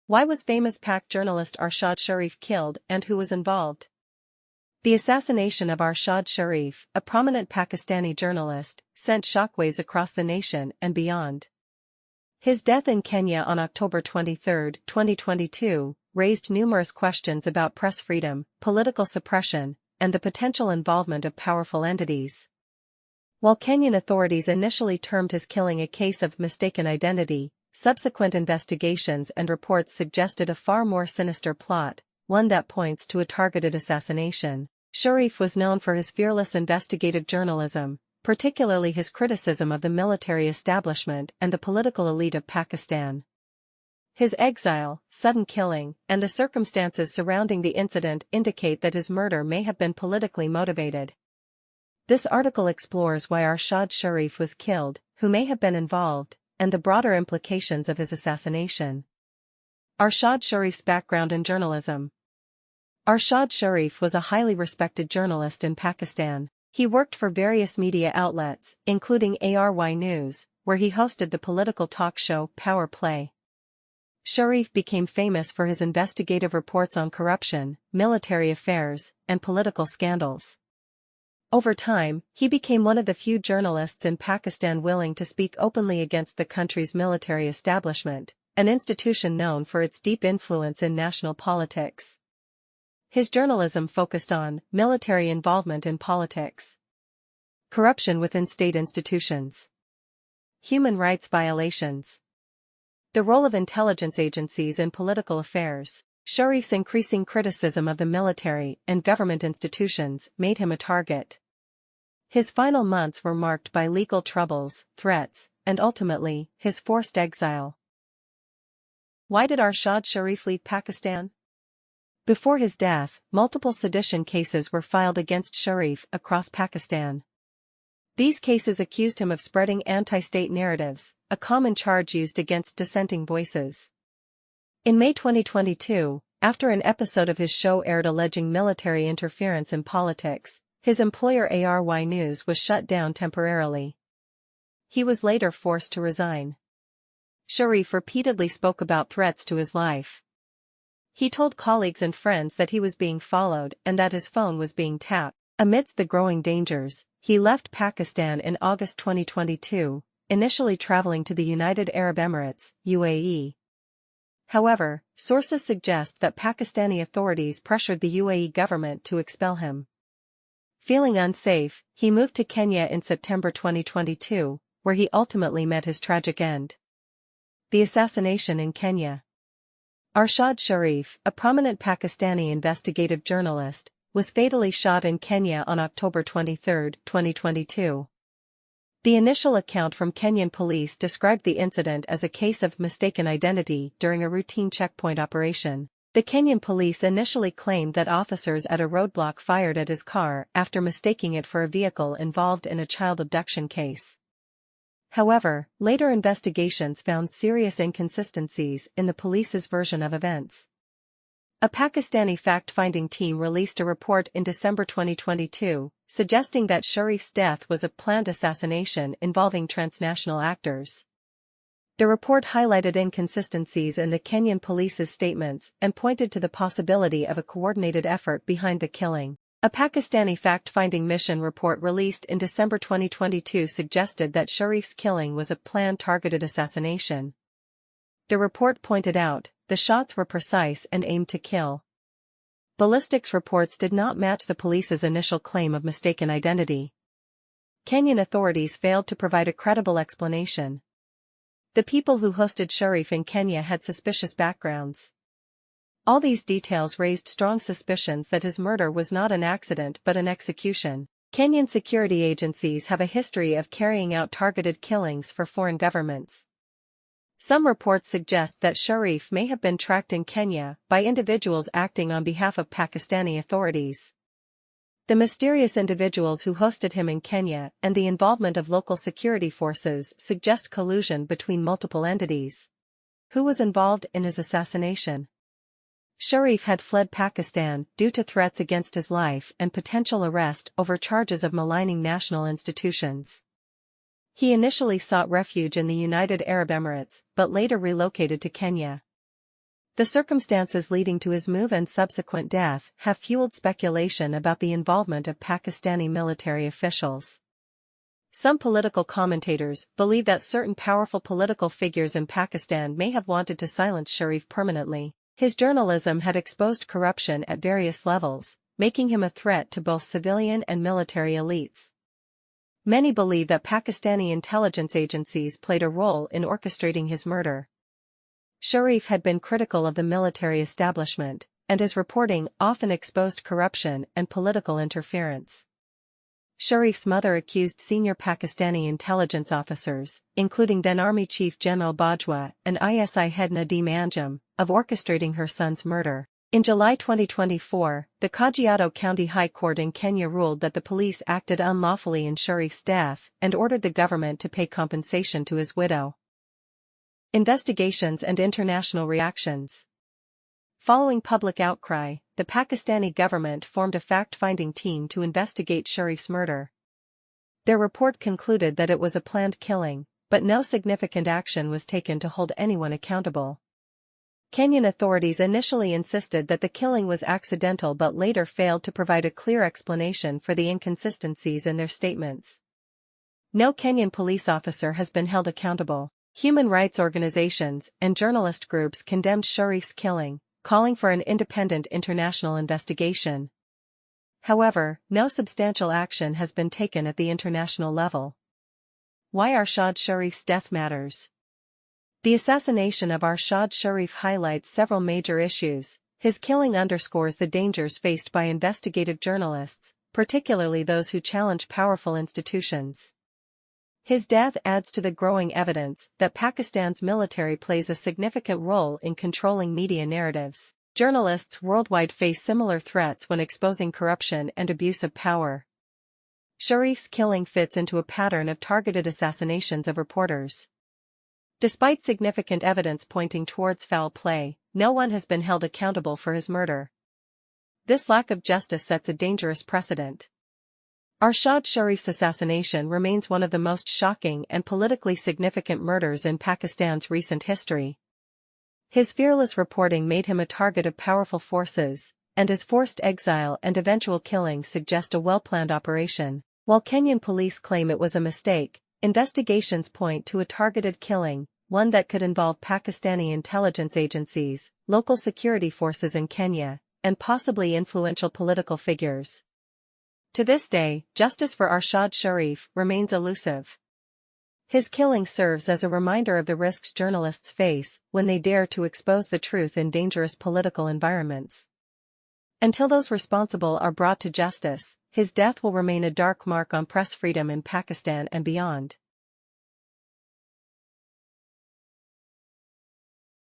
Why was famous Pak journalist Arshad Sharif killed and who was involved? The assassination of Arshad Sharif, a prominent Pakistani journalist, sent shockwaves across the nation and beyond. His death in Kenya on October 23, 2022, raised numerous questions about press freedom, political suppression, and the potential involvement of powerful entities. While Kenyan authorities initially termed his killing a case of mistaken identity, subsequent investigations and reports suggested a far more sinister plot, one that points to a targeted assassination. Sharif was known for his fearless investigative journalism, particularly his criticism of the military establishment and the political elite of Pakistan. His exile, sudden killing, and the circumstances surrounding the incident indicate that his murder may have been politically motivated. This article explores why Arshad Sharif was killed, who may have been involved, and the broader implications of his assassination. Arshad Sharif's background in journalism. Arshad Sharif was a highly respected journalist in Pakistan. He worked for various media outlets, including ARY News, where he hosted the political talk show Power Play. Sharif became famous for his investigative reports on corruption, military affairs, and political scandals. Over time, he became one of the few journalists in Pakistan willing to speak openly against the country's military establishment, an institution known for its deep influence in national politics. His journalism focused on military involvement in politics, corruption within state institutions, human rights violations, the role of intelligence agencies in political affairs. Sharif's increasing criticism of the military and government institutions made him a target. His final months were marked by legal troubles, threats, and ultimately, his forced exile. Why did Arshad Sharif leave Pakistan? Before his death, multiple sedition cases were filed against Sharif across Pakistan. These cases accused him of spreading anti-state narratives, a common charge used against dissenting voices. In May 2022, after an episode of his show aired alleging military interference in politics, his employer ARY News was shut down temporarily. He was later forced to resign. Sharif repeatedly spoke about threats to his life. He told colleagues and friends that he was being followed and that his phone was being tapped. Amidst the growing dangers, he left Pakistan in August 2022, initially traveling to the United Arab Emirates, UAE. However, sources suggest that Pakistani authorities pressured the UAE government to expel him. Feeling unsafe, he moved to Kenya in September 2022, where he ultimately met his tragic end. The assassination in Kenya. Arshad Sharif, a prominent Pakistani investigative journalist, was fatally shot in Kenya on October 23, 2022. The initial account from Kenyan police described the incident as a case of mistaken identity during a routine checkpoint operation. The Kenyan police initially claimed that officers at a roadblock fired at his car after mistaking it for a vehicle involved in a child abduction case. However, later investigations found serious inconsistencies in the police's version of events. A Pakistani fact-finding team released a report in December 2022, suggesting that Sharif's death was a planned assassination involving transnational actors. The report highlighted inconsistencies in the Kenyan police's statements and pointed to the possibility of a coordinated effort behind the killing. A Pakistani fact-finding mission report released in December 2022 suggested that Sharif's killing was a planned targeted assassination. The report pointed out, the shots were precise and aimed to kill. Ballistics reports did not match the police's initial claim of mistaken identity. Kenyan authorities failed to provide a credible explanation. The people who hosted Sharif in Kenya had suspicious backgrounds. All these details raised strong suspicions that his murder was not an accident but an execution. Kenyan security agencies have a history of carrying out targeted killings for foreign governments. Some reports suggest that Sharif may have been tracked in Kenya by individuals acting on behalf of Pakistani authorities. The mysterious individuals who hosted him in Kenya and the involvement of local security forces suggest collusion between multiple entities. Who was involved in his assassination? Sharif had fled Pakistan due to threats against his life and potential arrest over charges of maligning national institutions. He initially sought refuge in the United Arab Emirates but later relocated to Kenya. The circumstances leading to his move and subsequent death have fueled speculation about the involvement of Pakistani military officials. Some political commentators believe that certain powerful political figures in Pakistan may have wanted to silence Sharif permanently. His journalism had exposed corruption at various levels, making him a threat to both civilian and military elites. Many believe that Pakistani intelligence agencies played a role in orchestrating his murder. Sharif had been critical of the military establishment, and his reporting often exposed corruption and political interference. Sharif's mother accused senior Pakistani intelligence officers, including then Army Chief General Bajwa and ISI head Nadeem Anjum, of orchestrating her son's murder. In July 2024, the Kajiado County High Court in Kenya ruled that the police acted unlawfully in Sharif's death and ordered the government to pay compensation to his widow. Investigations and international reactions. Following public outcry, the Pakistani government formed a fact-finding team to investigate Sharif's murder. Their report concluded that it was a planned killing, but no significant action was taken to hold anyone accountable. Kenyan authorities initially insisted that the killing was accidental but later failed to provide a clear explanation for the inconsistencies in their statements. No Kenyan police officer has been held accountable. Human rights organizations and journalist groups condemned Sharif's killing, calling for an independent international investigation. However, no substantial action has been taken at the international level. Why Arshad Sharif's death matters. The assassination of Arshad Sharif highlights several major issues. His killing underscores the dangers faced by investigative journalists, particularly those who challenge powerful institutions. His death adds to the growing evidence that Pakistan's military plays a significant role in controlling media narratives. Journalists worldwide face similar threats when exposing corruption and abuse of power. Sharif's killing fits into a pattern of targeted assassinations of reporters. Despite significant evidence pointing towards foul play, no one has been held accountable for his murder. This lack of justice sets a dangerous precedent. Arshad Sharif's assassination remains one of the most shocking and politically significant murders in Pakistan's recent history. His fearless reporting made him a target of powerful forces, and his forced exile and eventual killing suggest a well-planned operation. While Kenyan police claim it was a mistake, investigations point to a targeted killing, one that could involve Pakistani intelligence agencies, local security forces in Kenya, and possibly influential political figures. To this day, justice for Arshad Sharif remains elusive. His killing serves as a reminder of the risks journalists face when they dare to expose the truth in dangerous political environments. Until those responsible are brought to justice, his death will remain a dark mark on press freedom in Pakistan and beyond.